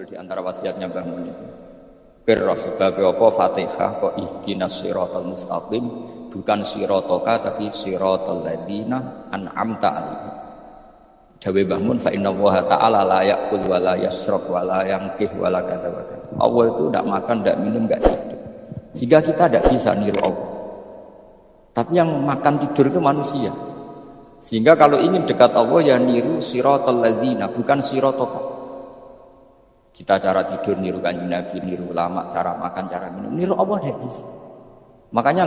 betul di antara wasiatnya Mbah Mun itu. Pirro sebab apa Fatihah kok ihdinas siratal mustaqim, bukan siratoka tapi siratal ladzina an'amta alaihim. Dawe Mbah Mun fa inna Allaha ta'ala la ya'kul wa la yashrab wa la yankih wa la kadza wa kadza. Allah itu tidak makan, tidak minum, tidak tidur. Sehingga kita tidak bisa niru Allah. Tapi yang makan tidur itu manusia. Sehingga kalau ingin dekat Allah ya niru siratal ladzina, bukan siratoka. Kita cara tidur niru Kanjeng Nabi, niru ulama, cara makan, cara minum, niru Allah tidak bisa. Makanya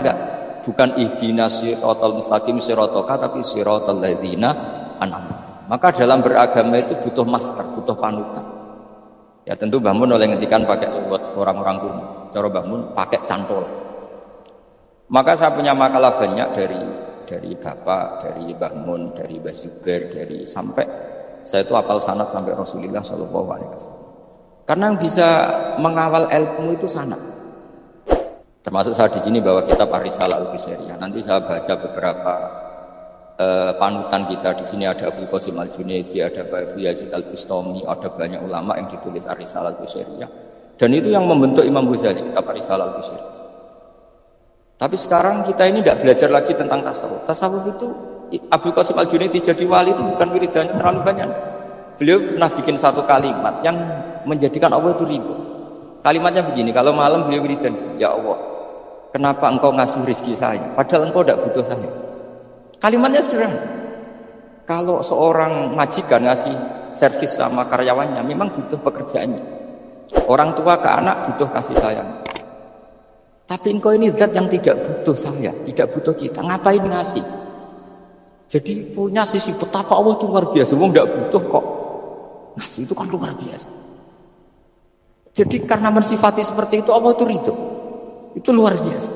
bukan ihdinas siratal mustaqim siratoka tapi siratal ladzina an'amta. Maka dalam beragama itu butuh master, butuh panutan. Ya tentu Mbah Mun oleh ngendikan pakai lewat orang-orang kuno. Cara Mbah Mun pakai cantol. Maka saya punya makalah banyak dari Bapak, dari Mbah Mun, dari Mbah Zubair, dari sampai saya itu hafal sanad sampai Rasulullah Shallallahu Alaihi Wasallam. Karena yang bisa mengawal ilmu itu sanad. Termasuk saya di sini bawa kitab Ar-Risalah Al-Qusairiyah. Nanti saya baca beberapa panutan kita. Di sini ada Abdul Qasim Al-Junaidi, ada Abu Yazid Al-Bustami, ada banyak ulama yang ditulis Ar-Risalah Al-Qusairiyah. Dan itu yang membentuk Imam Ghazali, kitab Ar-Risalah Al-Qusairiyah. Tapi sekarang kita ini tidak belajar lagi tentang tasawuf. Tasawuf itu Abdul Qasim Al-Junaidi jadi wali itu bukan wiridannya terlalu banyak. Beliau pernah bikin satu kalimat yang menjadikan Allah itu ridho. Kalimatnya begini, kalau malam beliau wiridan, ya Allah, kenapa engkau ngasih rezeki saya padahal engkau tidak butuh saya. Kalimatnya sederhana. Kalau seorang majikan ngasih servis sama karyawannya memang butuh pekerjaannya. Orang tua ke anak butuh kasih sayang. Tapi engkau ini zat yang tidak butuh saya, tidak butuh kita, ngapain ngasih? Jadi punya sisi betapa Allah itu luar biasa. Wong tidak butuh kok ngasih, itu kan luar biasa. Jadi karena mensifati seperti itu Allah itu ridho. Itu luar biasa.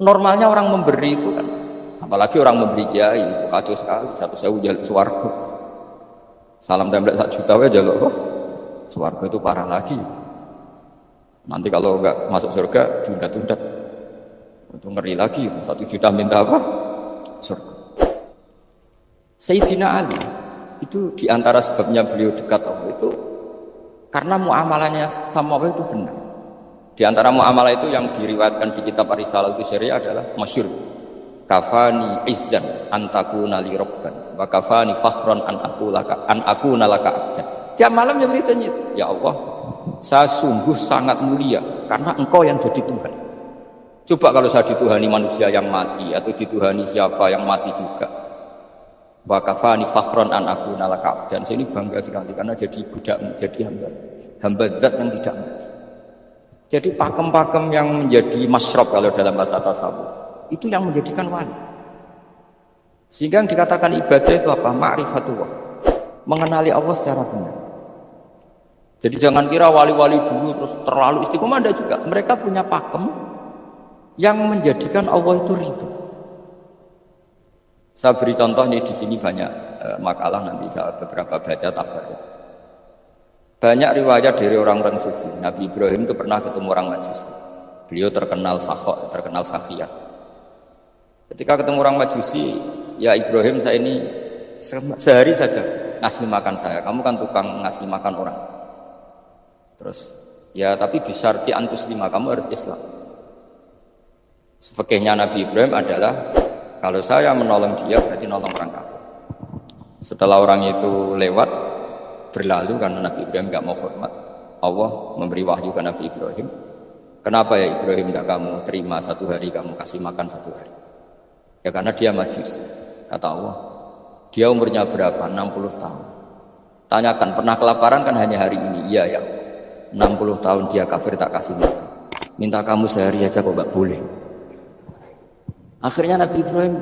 Normalnya orang memberi itu kan, apalagi orang memberi kiai itu kacau sekali. 1.000 jaluk swarga. Salam template 1 juta aja jaluk kok. Swarga itu parah lagi. Nanti kalau enggak masuk surga tunda-tunda. Itu ngeri lagi itu 1 juta minta apa? Surga. Sayyidina Ali itu diantara sebabnya beliau dekat Allah itu karena muamalahnya sama Allah itu benar. Di antara muamalah itu yang diriwayatkan di kitab Ar-Risalah Al-Qusairiyah adalah masyhur. Kafani izzan antakuna li rabban wa kafani fakhran an akuna laka abdan. Tiap malam yang beritanya itu, ya Allah, saya sungguh sangat mulia karena engkau yang jadi Tuhan. Coba kalau saya dituhani manusia yang mati atau dituhani siapa yang mati juga. Wa kafani fakhran an akuna laka abdan. Saya ini bangga sekali karena jadi budak, jadi hamba zat yang tidak mati. Jadi pakem-pakem yang menjadi masyrab kalau dalam bahasa tasawuf itu yang menjadikan wali. Sehingga yang dikatakan ibadah itu apa? Ma'rifatullah, mengenali Allah secara benar. Jadi jangan kira wali-wali dulu terus terlalu istiqomah, ada juga. Mereka punya pakem yang menjadikan Allah itu ridho. Saya beri contoh nih, di sini banyak makalah, nanti saya beberapa baca tabar. Banyak riwayat dari orang-orang sufi. Nabi Ibrahim itu pernah ketemu orang Majusi. Beliau terkenal sakhok, terkenal sakhiyah. Ketika ketemu orang Majusi, ya Ibrahim, saya ini sehari saja ngasih makan saya. Kamu kan tukang ngasih makan orang. Terus, ya tapi bisyarti antus lima, kamu harus Islam. Fikihnya Nabi Ibrahim adalah kalau saya menolong dia berarti nolong orang kafir. Setelah orang itu lewat berlalu karena Nabi Ibrahim gak mau hormat, Allah memberi wahyu ke Nabi Ibrahim. Kenapa ya Ibrahim tidak kamu terima 1 hari, kamu kasih makan 1 hari? Ya karena dia majus. Kata Allah, dia umurnya berapa? 60 tahun. Tanyakan, pernah kelaparan kan hanya hari ini? Iya ya. 60 tahun dia kafir tak kasih makan. Minta kamu sehari aja kok gak boleh. Akhirnya Nabi Ibrahim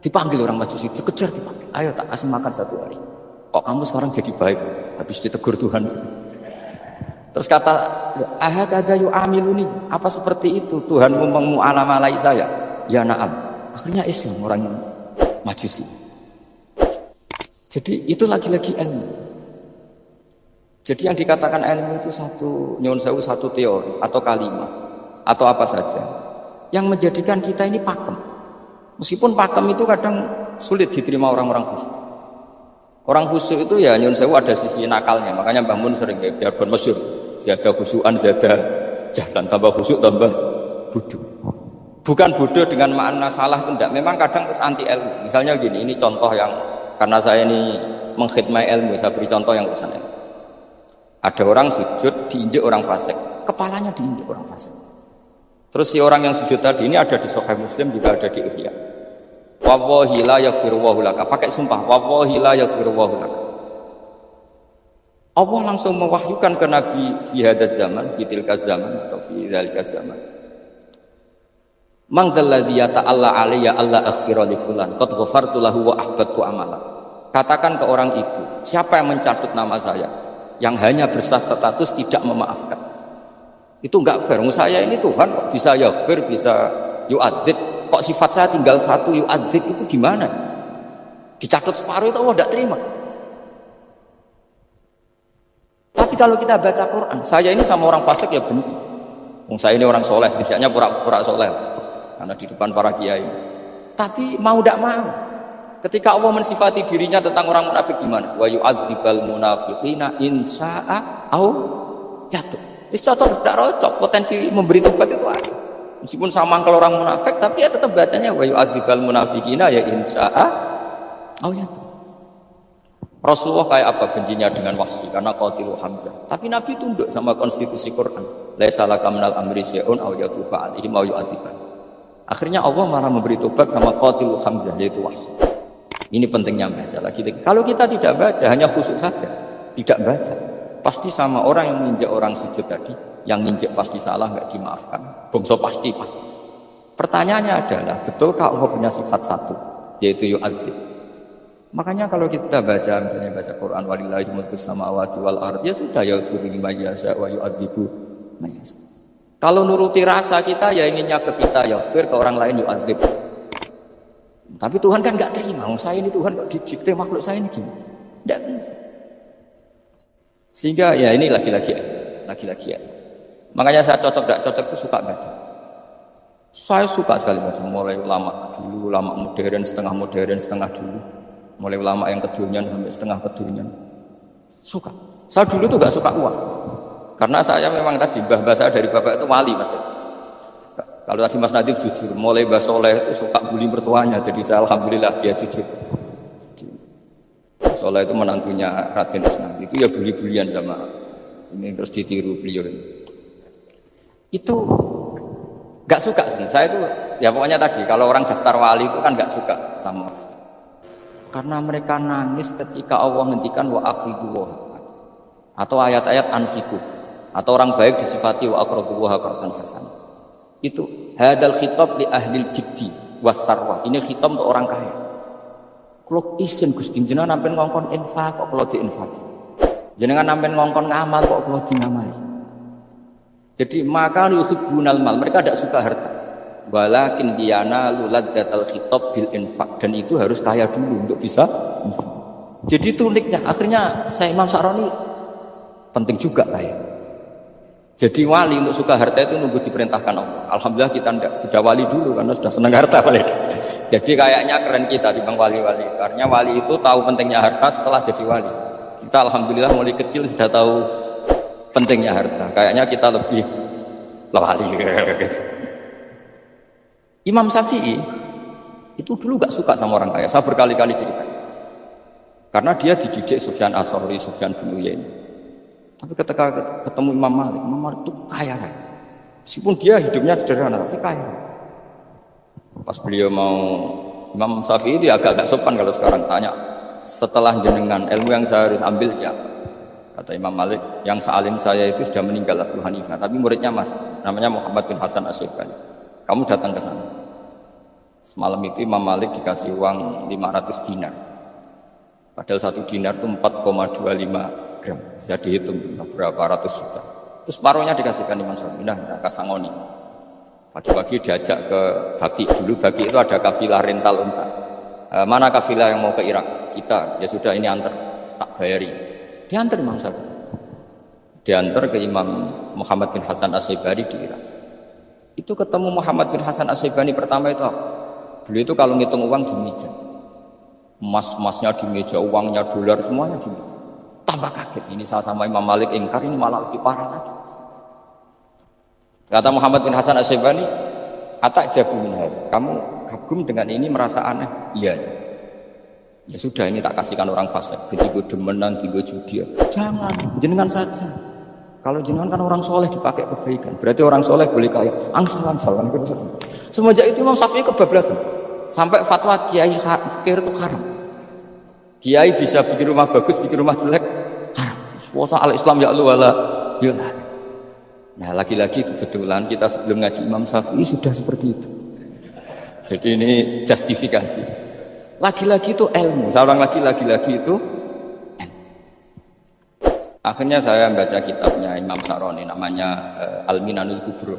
dipanggil orang Majusi, dikejar, dipanggil. Ayo tak kasih makan 1 hari. Kok kamu sekarang jadi baik? Habis ditegur Tuhan. Terus kata, ahakadha yu'amiluni, apa seperti itu Tuhanmu mengu'alamalai saya? Ya na'am. Akhirnya Islam orang Majusi. Jadi itu lagi-lagi ilmu. Jadi yang dikatakan ilmu itu satu teori atau kalimat atau apa saja yang menjadikan kita ini pakem. Meskipun pakem itu kadang sulit diterima orang-orang khusyuk. Orang khusyuk itu ya nyun sewu ada sisi nakalnya, makanya Mbah Mun sering kayak jargon masyhur, zada khusyuan zada jalan, tambah khusyuk tambah bodoh. Bukan bodoh dengan makna salah itu enggak, memang kadang terus anti ilmu. Misalnya gini, ini contoh yang karena saya ini mengkhidmati ilmu, saya beri contoh yang urusan ilmu. Ada orang sujud diinjek orang fasik, kepalanya diinjek orang fasik. Terus si orang yang sujud tadi ini ada di Sahih Muslim, juga ada di Ihya. Wallahi la yaghfirullahu laka, pakai sumpah, wallahi la yaghfirullahu laka. Allah langsung mewahyukan ke Nabi fi hadzal zaman, fi tilka zaman atau fi dzalika zaman. Man dzalladzi yata'alla alayya alla aghfira li fulan qad ghafartu lahu wa ahbattu amala. Katakan ke orang itu, siapa yang mencatut nama saya yang hanya berstatus tidak memaafkan. Itu enggak fair. Saya ini Tuhan kok bisa yaghfir, bisa yu'adzib. Kok sifat saya tinggal satu yu'adzib itu gimana? Dicatut separuh itu Allah tidak terima. Tapi kalau kita baca Quran, saya ini sama orang fasik ya benci. Saya ini orang soleh, setidaknya pura-pura soleh lah. Karena di depan para kiai. Tapi mau tidak mau, ketika Allah mensifati dirinya tentang orang munafik gimana? Wa yu'adzibal munafiqina in sya'a au jatuh. Ini cocok, tidak cocok. Potensi memberi tobat itu ada. Meskipun sama kalau orang munafik, tapi ya tetap bacanya wa yu'adzibal munafiqina ya in sya'a au jatuh. Rasulullah kayak apa bencinya dengan Wahsy karena qatilu Hamzah. Tapi Nabi tunduk sama konstitusi Quran. Laisa laka minal amri syai'un aw yatuba alaihim aw yu'adzibah. Akhirnya Allah malah memberi tobat sama qatilu Hamzah yaitu Wahsy. Ini pentingnya baca lagi. Kalau kita tidak baca, hanya khusyuk saja, tidak baca, pasti sama orang yang menginjak orang sujud tadi, yang nginjek pasti salah, nggak dimaafkan. Bongso pasti. Pertanyaannya adalah, betulkah Allah punya sifat satu, yaitu yu'adzib? Makanya kalau kita baca, misalnya baca Quran, walillahi mulku samawati wal ardh, ya sudah, yaghfiru liman yasha wa yu'adzibu man yasha. Kalau nuruti rasa kita, ya inginnya ke kita, yaghfir, ke orang lain yu'adzib. Tapi Tuhan kan nggak terima. Saya ini Tuhan kok didikte makhluk saya ini gini, nggak bisa. Sehingga ya ini lagi-lagi ya. Makanya saya cocok nggak cocok itu suka baca. Saya suka sekali baca, mulai ulama dulu, ulama modern, setengah dulu. Mulai ulama yang kedunian sampai setengah kedunian. Suka. Saya dulu tuh gak suka uang. Karena saya memang tadi mbah saya dari bapak itu wali Mas Nadif. Kalau tadi Mas Nadif jujur, mulai Mbah Soleh itu suka bully mertuanya. Jadi saya alhamdulillah dia jujur. Jadi Mbah Soleh itu menantunya Raden Asnawi. Itu ya bully-bulian sama ini, terus ditiru beliau. Itu gak suka sebenarnya. Saya itu ya pokoknya tadi kalau orang daftar wali itu kan gak suka sama. Karena mereka nangis ketika Allah menghentikan wa aqriduha atau ayat-ayat anfiku atau orang baik disifati wa aqriduha qardan hasan. Itu hadal khitab li ahlil jiddi was-sarwah. Ini khitab untuk orang kaya. Kalau isin Gusti jenengan nampen ngongkon infak kok kalau diinfaki. Jenengan nampen ngongkon ngamal kok kalau dingamali. Jadi maka yuhibbunal mal, mereka tidak suka harta. Walakin liyana luladzatal khitab bil infak, dan itu harus kaya dulu untuk bisa infak. Jadi itu uniknya. Akhirnya saya Imam Sa'roni penting juga kaya. Jadi wali untuk suka harta itu nunggu diperintahkan Allah. Alhamdulillah kita tidak, sudah wali dulu karena sudah senang harta balik. Jadi kayaknya keren kita dibanding wali-wali. Karena wali itu tahu pentingnya harta setelah jadi wali. Kita alhamdulillah mulai kecil sudah tahu pentingnya harta. Kayaknya kita lebih wali. Imam Syafi'i itu dulu gak suka sama orang kaya. Saya berkali-kali cerita. Karena dia dididik Sufyan As-Tsauri, Sufyan bin Uyainah. Tapi ketika ketemu Imam Malik itu kaya raya. Meskipun dia hidupnya sederhana, tapi kaya raya. Pas beliau mau, Imam Syafi'i dia agak-agak sopan kalau sekarang tanya, setelah jenengan ilmu yang saya harus ambil siapa? Kata Imam Malik, yang salim saya itu sudah meninggal Abu Hanifah, tapi muridnya masih, namanya Muhammad bin Hasan Asy-Syaibani. Kamu datang ke sana. Semalam itu Imam Malik dikasih uang 500 dinar. Padahal 1 dinar itu 4,25 gram. Bisa dihitung berapa ratus juta. Terus separuhnya dikasihkan Imam Syafi'i. Nah, Kasangoni. Pagi-pagi diajak ke Baki. Dulu Baki itu ada kafilah rental unta. Mana kafilah yang mau ke Irak? Kita. Ya sudah ini antar. Tak bayari. Diantar Imam Syafi'i. Diantar ke Imam Muhammad bin Hasan Asy-Syaibani di Irak. Itu ketemu Muhammad bin Hasan Asy-Syaibani pertama itu apa? Beliau itu kalau ngitung uang di meja. Emas-emasnya di meja, uangnya dolar semuanya di meja. Tambah kaget, ini saya sama Imam Malik ingkar, ini malah lebih parah lagi. Kata Muhammad bin Hasan Asy-Syaibani, atak jabu min hadza. Kamu kagum dengan ini, merasa aneh? Iya. Ya sudah, ini tak kasihkan orang fasik. Jadi gue demenan, gue judi. Jangan, jenengan saja. Kalau jenengan kan orang soleh dipakai kebaikan. Berarti orang soleh boleh kaya. Angsal-angsal. Semenjak itu Imam Syafi'i kebablasan. Sampai fatwa kiai fikir itu haram. Kiai bisa bikin rumah bagus, bikin rumah jelek, haram. Puasa al-Islam ya Allah wala ya. Nah lagi-lagi kebetulan kita sebelum ngaji Imam Syafi'i sudah seperti itu. Jadi ini justifikasi. Lagi-lagi itu ilmu. Seorang lagi-lagi itu ilmu. Akhirnya saya baca kitabnya Imam Syaroni namanya Al-Minanul Kubro.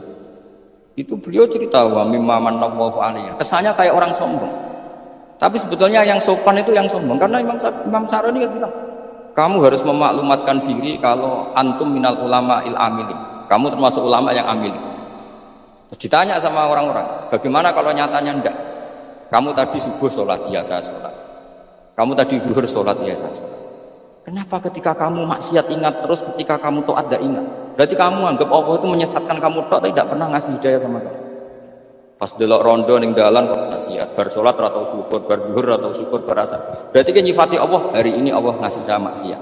Itu beliau cerita wa mimma manallahu alaihi. Kesannya kayak orang sombong. Tapi sebetulnya yang sopan itu yang sombong karena Imam Syaroni kan bilang, kamu harus memaklumatkan diri kalau antum minal ulama il amili. Kamu termasuk ulama yang amili. Terus ditanya sama orang-orang, bagaimana kalau nyatanya enggak? Kamu tadi subuh sholat, iya saya sholat. Kamu tadi zuhur sholat, iya saya sholat. Kenapa ketika kamu maksiat ingat terus, ketika kamu taat tidak ingat? Berarti kamu anggap Allah itu menyesatkan kamu tok, tidak pernah ngasih hidayah sama kamu. Pas delok rondo ning dalan kok maksiat, bar salat atau syukur, bar zuhur atau syukur berasa. Berarti kan nyifati Allah, hari ini Allah ngasih saya maksiat.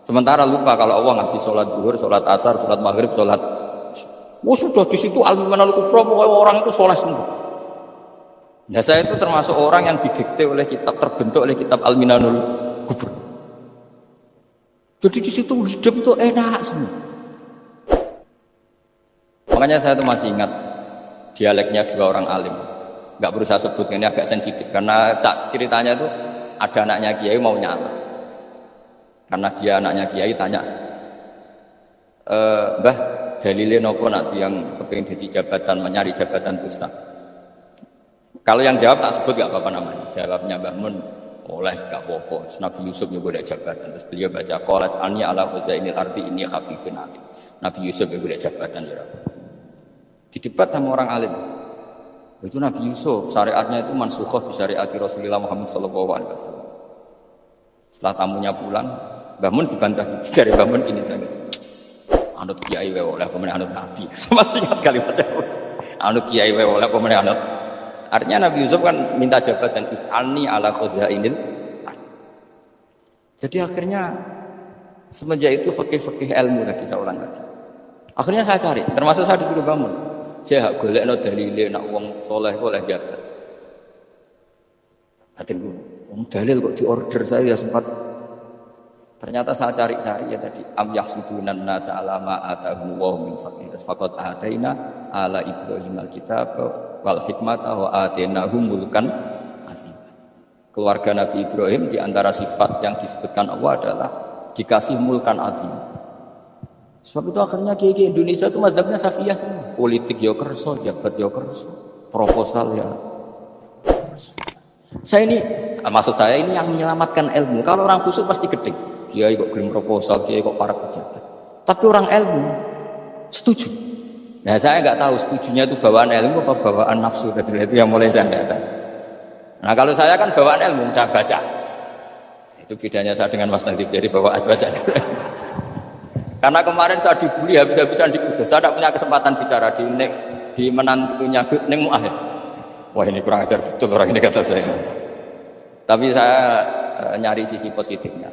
Sementara lupa kalau Allah ngasih sholat zuhur, sholat asar, sholat maghrib, sholat. Oh sudah di situ Al-Minanul Kubro, orang itu soleh semua. Nah saya itu termasuk orang yang didikte oleh kitab, terbentuk oleh kitab Al-Minanul Kubro. Jadi di situ hidup itu enak semua. Makanya saya tuh masih ingat dialeknya dua orang alim. Nggak perlu saya sebut, ini agak sensitif karena ceritanya itu ada anaknya kiai mau nyala. Karena dia anaknya kiai tanya, Mbah dalilnya nopo nanti yang kepingin jadi jabatan, mencari jabatan besar. Kalau yang jawab tak sebut nggak apa-apa namanya. Jawabnya Mbah Mun oleh gak apa-apa. Nabi Yusuf juga ada jabatan. Terus beliau baca qalat anni ala khuzainil ardi ini khafifun alim. Nabi Yusuf juga ada jabatan ya. Di debat sama orang alim. Itu Nabi Yusuf syariatnya itu mansukhah bi syariati Rasulullah Muhammad sallallahu alaihi wasallam. Setelah tamunya pulang, Mbah Mun dibantah dari Mbah Mun ini kan. Anut kiai wae oleh pemene anut nabi. Sama ingat kalimatnya. Anut kiai wae oleh pemene anut. Artinya Nabi Yusuf kan minta jabatan ij'alni ala khuzainil. Jadi akhirnya semenjak itu fikih-fikih ilmu lagi saya ulang lagi. Akhirnya saya cari, termasuk saya disuruh bangun. Saya golekno dalile nak wong soleh oleh jabatan. Hatinku, wong dalil kok diorder saya sempat. Ternyata saya cari-cari ya tadi am yahsudunan nasa alama atahum wa min fadlih. Faqad ataina ala Ibrahim alkitab wal hikmata wa atainahum mulkan azim. Keluarga Nabi Ibrahim di antara sifat yang disebutkan Allah adalah dikasih mulkan azim. Sebab itu akhirnya kiai Indonesia itu mazhabnya Safiyah semua. Politik ya kerso, jabat ya kerso, proposal ya kerso. Saya ini, maksud saya ini yang menyelamatkan ilmu. Kalau orang khusyuk pasti gedeng. Kiai kok kirim proposal, kiai kok para pejabat. Tapi orang ilmu setuju. Nah saya nggak tahu setujunya itu bawaan ilmu apa bawaan nafsu. Tadi itu yang mulai saya nggak tahu. Nah kalau saya kan bawaan ilmu, saya baca. Itu bedanya saya dengan Mas Nadif, jadi bawaan baca. Karena kemarin saya dibully habis-habisan di Kudus. Saya tidak punya kesempatan bicara di menantunya Neng Mu'ahid. Wah ini kurang ajar betul orang ini kata saya. Tapi saya nyari sisi positifnya.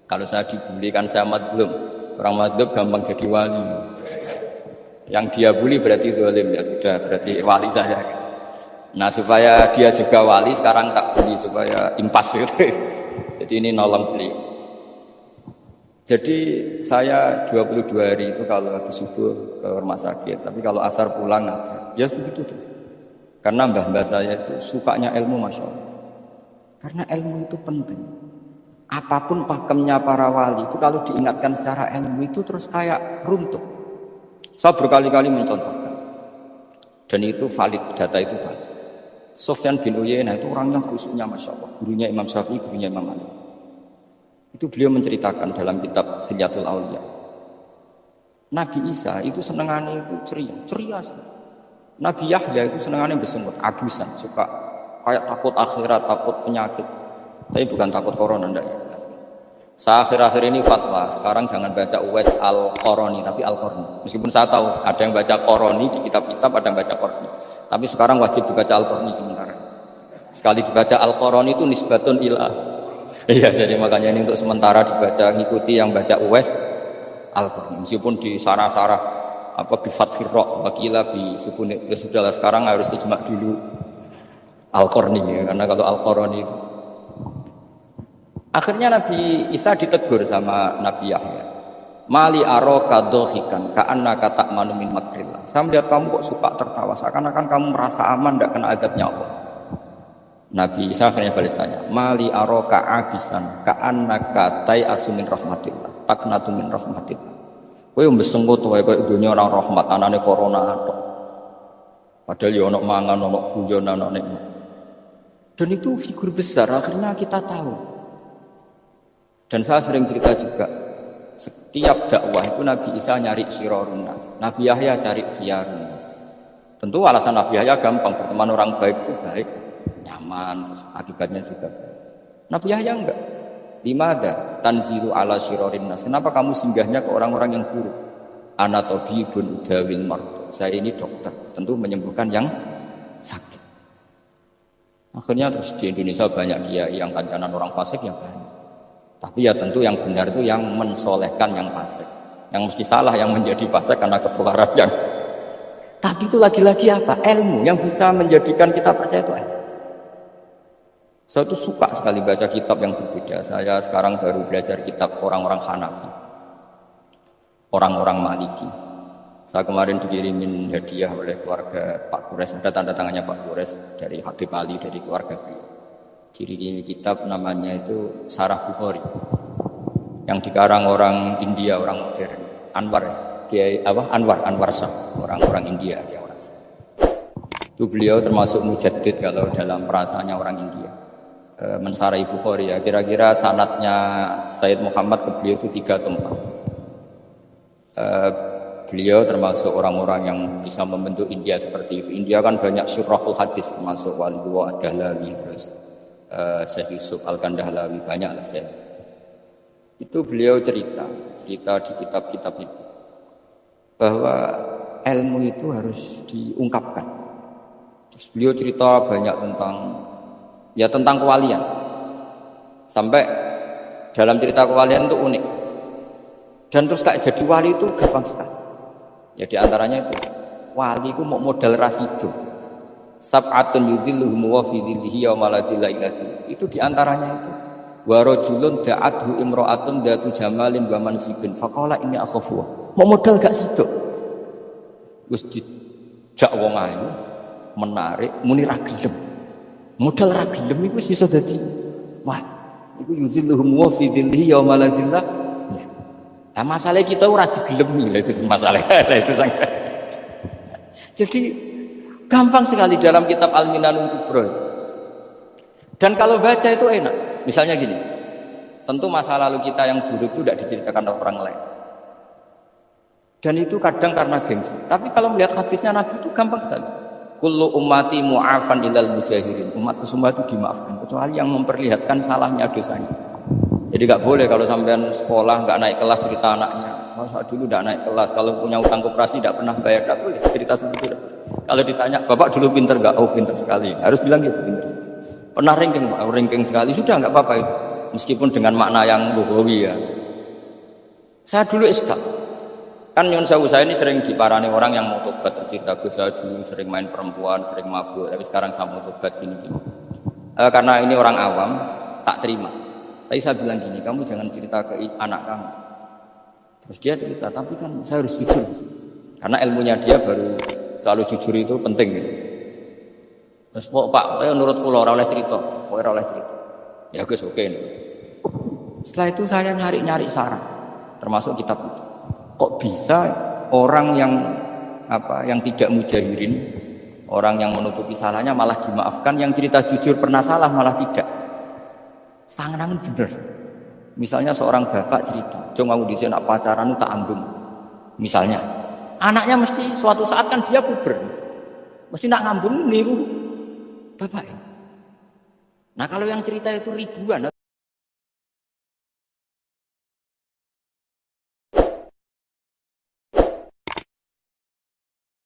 Kalau saya dibully kan saya madlum. Orang madlum gampang jadi wali. Yang dia bully berarti zalim ya sudah berarti wali saya. Nah supaya dia juga wali sekarang tak bully supaya impas gitu. Jadi ini nolong beliau. Jadi saya 22 hari itu kalau habis subuh ke rumah sakit, tapi kalau asar pulang aja, ya begitu terus. Karena mbah-mbah saya itu sukanya ilmu, masya Allah. Karena ilmu itu penting. Apapun pakemnya para wali itu kalau diingatkan secara ilmu itu terus kayak runtuh. Saya berkali-kali mencontohkan, dan itu valid, data itu valid. Sufyan bin Uyainah itu orangnya khusyuknya, masya Allah. Gurunya Imam Syafi'i, gurunya Imam Malik. Itu beliau menceritakan dalam kitab Hilyatul Auliya. Nabi Isa itu senengannya itu ceria sekali. Nabi Yahya itu senengannya bersemut, abusan, suka kayak takut akhirat, takut penyakit. Tapi bukan takut corona, enggak ya jelas. Saya akhir-akhir ini fatwa, sekarang jangan baca Uwais Al-Qarani, tapi Al-Qarni. Meskipun saya tahu ada yang baca Qarani di kitab-kitab, ada yang baca Qarni. Tapi sekarang wajib dibaca Al-Qarni sementara. Sekali dibaca Al-Qarani itu nisbatun ila. Iya, jadi makanya ini untuk sementara dibaca, ngikuti yang baca Uwais Al-Qarni. Meskipun di sarah-sarah apa bi fathir ra wakila bi sukun, ya sudahlah sekarang harus ijma dulu Al-Qarni ya, karena kalau Al-Qarani itu akhirnya Nabi Isa ditegur sama Nabi Yahya. Mali aroka dohikan ka'annaka ta'manu min makrillah. Saya melihat kamu kok suka tertawa, seakan-akan kamu merasa aman tidak kena azabnya Allah. Nabi Isa akhirnya balas tanya, Mali aroka abisan ka'annaka tai'asu min rahmatillah taknatu min rahmatillah. Kowe mbesengko to kowe dunya ora rahmat, anane corona tok. Padahal ya ono mangan, ono guyon, ono nikmat. Dan itu figur besar, akhirnya kita tahu. Dan saya sering cerita juga, setiap dakwah itu Nabi Isa nyari syirorun nas, Nabi Yahya cari khiyarun nas. Tentu alasan Nabi Yahya gampang, berteman orang baik itu baik, nyaman, terus akibatnya juga baik. Nabi Yahya enggak. Limada tanzilu ala syirorin nas. Kenapa kamu singgahnya ke orang-orang yang buruk? Ana tabibun udawil mardu. Saya ini dokter, tentu menyembuhkan yang sakit. Akhirnya terus di Indonesia banyak kiai yang kancanan orang fasik yang banyak. Tapi ya tentu yang benar itu yang mensolehkan yang fasik. Yang mesti salah yang menjadi fasik karena kepularan yang. Tapi itu lagi-lagi apa? Ilmu yang bisa menjadikan kita percaya itu ilmu. Saya tuh suka sekali baca kitab yang berbeda. Saya sekarang baru belajar kitab orang-orang Hanafi, orang-orang Maliki. Saya kemarin dikirimin hadiah oleh keluarga Pak Kures, ada tanda tangannya Pak Kures dari Habib Ali, dari keluarga beliau. Ciri kitab namanya itu Sarah Bukhari, yang dikarang orang India, orang modern, Anwar, Kiai Anwar Shah, orang-orang India ya orang Shah. Itu beliau termasuk mujaddid kalau dalam perasaannya orang India. Mensarai Bukhari ya, kira-kira sanadnya Sayyid Muhammad ke beliau itu 3 atau 4. Beliau termasuk orang-orang yang bisa membentuk India seperti itu. India kan banyak syurahul hadis, termasuk Walidullah Ad-Dahlawi, terus Syekh Yusuf Al-Kandahlawi, banyak lah saya. Itu beliau cerita di kitab-kitab itu bahwa ilmu itu harus diungkapkan. Terus beliau cerita banyak tentang kewalian. Sampai dalam cerita kewalian itu unik. Dan terus kayak jadi wali itu gampang sekali. Ya diantaranya itu wali itu mau modal rasido. Sab'atun yudhilluhum wa fi dhillihi yawma la dhilla illa dhilluh. Itu diantaranya itu. Wa rajulun da'athu imra'atun dhatu jamalin wa mansibin faqala inni akhafu. Mau modal gak sido. Wis dijak wong ayu menarik muni ra gelem. Modal ra gelem iku wis iso dadi wah. Iku yudhilluhum wa fi dhillihi yawma la dhilla. Nah, masalah kita ora digelemi lah itu masalah. Itu sangat. Jadi gampang sekali dalam kitab Al-Minanul Kubra. Dan kalau baca itu enak. Misalnya gini, tentu masa lalu kita yang buruk itu tidak diceritakan orang lain. Dan itu kadang karena gengsi. Tapi kalau melihat hadisnya Nabi itu gampang sekali. Kullu ummati mu'afan ilal mujahirin. Umatku semua itu dimaafkan kecuali yang memperlihatkan salahnya dosanya. Jadi gak boleh kalau sampean sekolah gak naik kelas cerita anaknya. Masa dulu gak naik kelas, kalau punya utang koperasi gak pernah bayar, gak boleh cerita seperti itu. Kalau ditanya, Bapak dulu pinter gak? Oh pinter sekali. Harus bilang gitu, pinter sekali. Pernah ranking sekali, sudah gak apa-apa itu. Meskipun dengan makna yang lughawi ya. Saya dulu SK. Kan nyun sewu saya ini sering diparani orang yang mau tobat. Cerita saya dulu sering main perempuan, sering mabuk. Tapi sekarang saya mau tobat gini-gini. Karena ini orang awam, tak terima. Tapi saya bilang gini, kamu jangan cerita ke anak kamu. Terus dia cerita, tapi kan saya harus jujur. Karena ilmunya dia baru kalau jujur itu penting. Terus Pak, menurut kula ora oleh cerita, ora oleh cerita. Ya Gus oke. Setelah itu saya nyari saran, termasuk kitab itu. Kok bisa orang yang tidak mujahirin, orang yang menutupi salahnya malah dimaafkan, yang cerita jujur pernah salah malah tidak. Sangat bener. Misalnya seorang bapak cerita, "Jong aku dhisik nak pacaran tak ambung." Misalnya, anaknya mesti suatu saat kan dia puber. Mesti nak ngambung niru bapak ya. Nah kalau yang cerita itu ribuan,